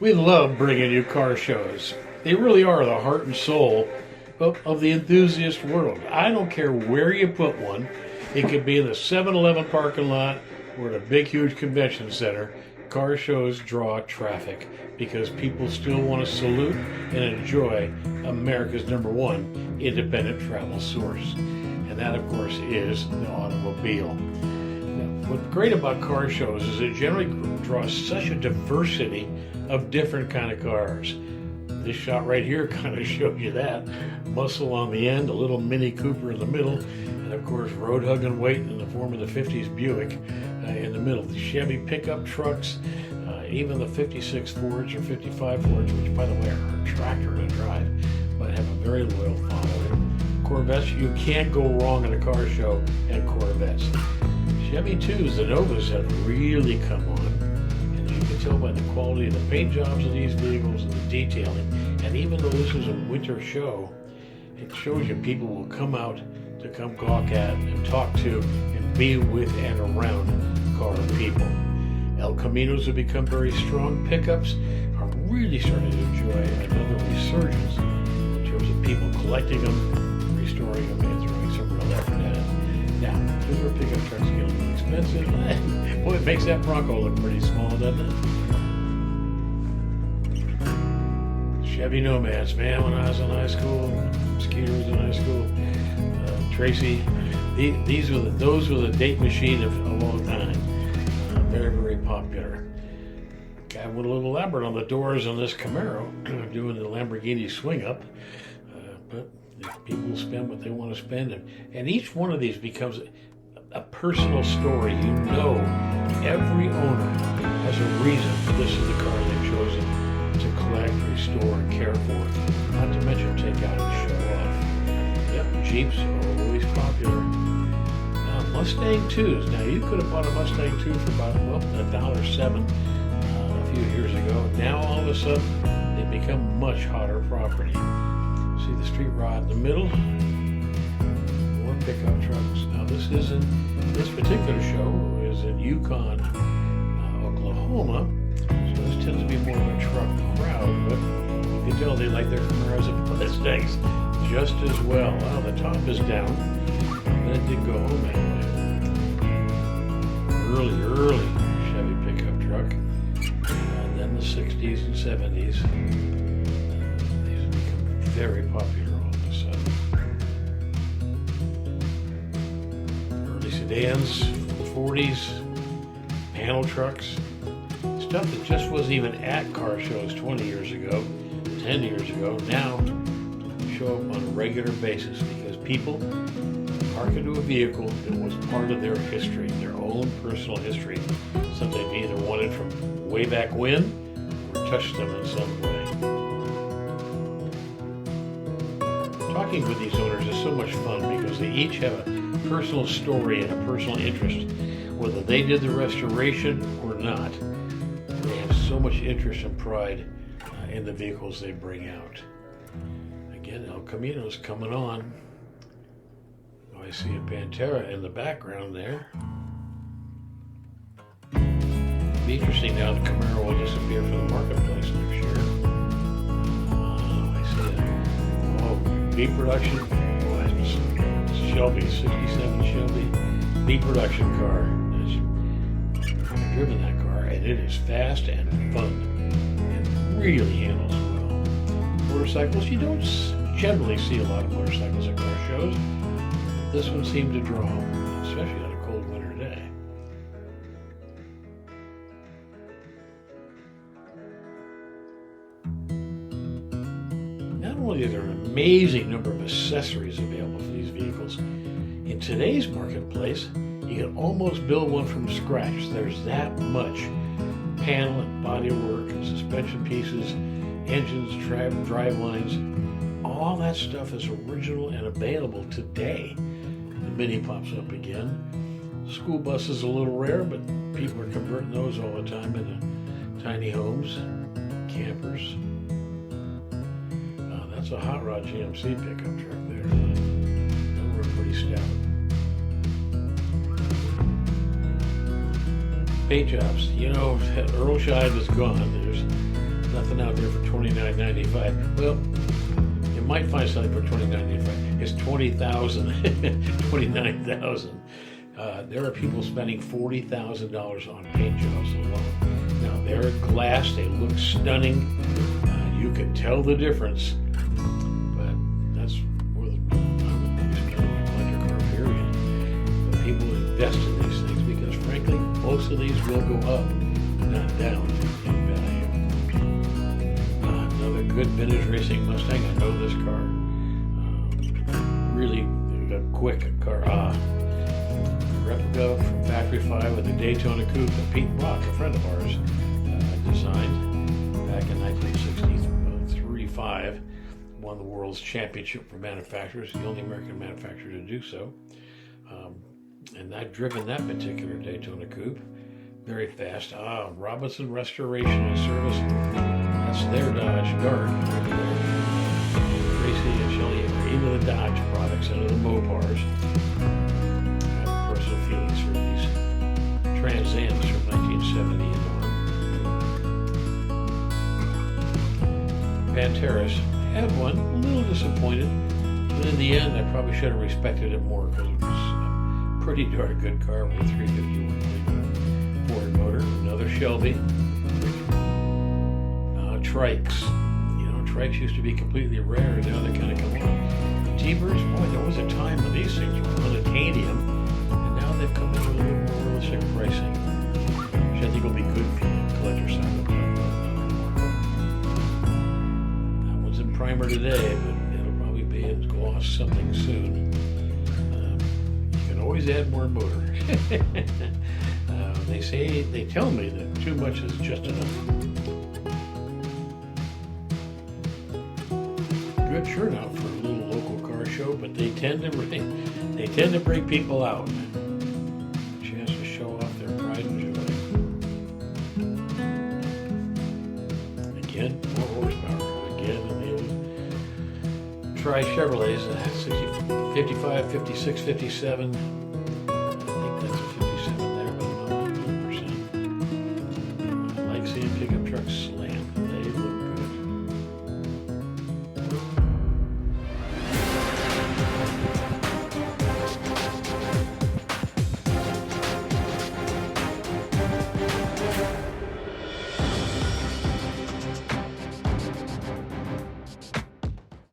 We love bringing you car shows. They really are the heart and soul of the enthusiast world. I don't care where you put one. It could be in the 7-Eleven parking lot or at a big, huge convention center. Car shows draw traffic because people still want to salute and enjoy America's #1 independent travel source. And that, of course, is the automobile. Now, what's great about car shows is it generally draws such a diversity of different kind of cars. This shot right here kind of shows you that. Muscle on the end, a little Mini Cooper in the middle, and of course road hugging weight in the form of the 50s Buick in the middle. The Chevy pickup trucks, even the 56 Fords or 55 Fords, which by the way are a tractor to drive, but have a very loyal following. Corvettes, you can't go wrong in a car show at Corvettes. Chevy 2s, the Novas, have really come on. You can tell by the quality of the paint jobs of these vehicles and the detailing. And even though this is a winter show, it shows you people will come out to come gawk at and talk to and be with and around car people. El Caminos have become very strong. Pickups are really starting to enjoy another resurgence in terms of people collecting them, restoring them, and throwing some real effort at it. Now, newer pickup trucks get a little expensive. Boy, it makes that Bronco look pretty small, doesn't it? Chevy Nomads, man, when I was in high school, Skeeter was in high school, Tracy, those were the date machine of a long time. Very, very popular. I went a little elaborate on the doors on this Camaro, doing the Lamborghini swing up, but people spend what they want to spend, and each one of these becomes a personal story. You know, every owner has a reason this is the car they've chosen to collect, restore, and care for. Not to mention take out and show off. Yep, Jeeps are always popular. Mustang 2s. Now, you could have bought a Mustang 2 for about, $1.07 a few years ago. Now, all of a sudden, they become much hotter property. See the street rod in the middle? More pickup trucks. Now, this particular show is in Yukon, Oklahoma. So this tends to be more of a truck crowd, but you can tell they like their Camaros and Mustangs just as well. Wow, the top is down. And it didn't go home anyway. Early Chevy pickup truck. And then the 60s and 70s. These have become very popular all of a sudden. Early sedans, 40s, panel trucks. Stuff that just wasn't even at car shows 20 years ago, 10 years ago, now show up on a regular basis because people park into a vehicle that was part of their history, their own personal history. Something they either wanted from way back when or touched them in some way. Talking with these owners is so much fun because they each have a personal story and a personal interest, whether they did the restoration or not. They have so much interest and pride in the vehicles they bring out. Again, El Camino's coming on. Oh, I see a Pantera in the background there. It'll be interesting now the Camaro will disappear from the marketplace next year. Oh, I see it. Oh, B production. Oh, that's Shelby, 67 Shelby. B production car. I've driven that car, and it is fast and fun. It really handles well. Motorcycles, you don't generally see a lot of motorcycles at car shows. This one seemed to draw, especially on a cold winter day. Not only are there an amazing number of accessories available for these vehicles, in today's marketplace, you can almost build one from scratch. There's that much panel and body work and suspension pieces, engines, drive lines. All that stuff is original and available today. The Mini pops up again. School bus is a little rare, but people are converting those all the time into tiny homes, campers. That's a Hot Rod GMC pickup truck there. They were pretty stout. Paint jobs. You know, Earl Scheib is gone. Nothing out there for $29.95. Well, you might find something for $29.95. It's $20,000, $29,000. There are people spending $40,000 on paint jobs alone. Now they're glass; they look stunning. You can tell the difference. But that's where I'm the biggest fan of the collector car period. But people invest in these things because, frankly, most of these will go up, not down in value. Another good vintage racing Mustang. I know this car. Really a quick car. Replica from Factory 5 with the Daytona Coupe that Pete Block, a friend of ours, designed back in 1963-5. Won the world's championship for manufacturers, the only American manufacturer to do so. And I've driven that particular Daytona Coupe. Very fast. Robinson Restoration and Service. That's their Dodge Dart. Tracy and Shelley agree with the Dodge products out of the Mopars. Personal feelings for these Trans Ams from 1970 and on. Panteras had one, a little disappointed, but in the end I probably should have respected it more because it was a pretty darn good car with a 351 Ford motor. Another Shelby. Trikes. Trikes used to be completely rare, and now they kind of come on. T-Birds, boy, there was a time when these things were on titanium, and now they've come in with a little more realistic pricing, which I think will be good for the collector side of the That one's in primer today, but it'll probably be in gloss something soon. You can always add more motor. They tell me that too much is just enough. Good turnout for a little local car show, but they tend to bring people out. A chance to show off their pride and joy. Again, more horsepower. Again, in the old Tri Chevrolets, 55, 56, 57.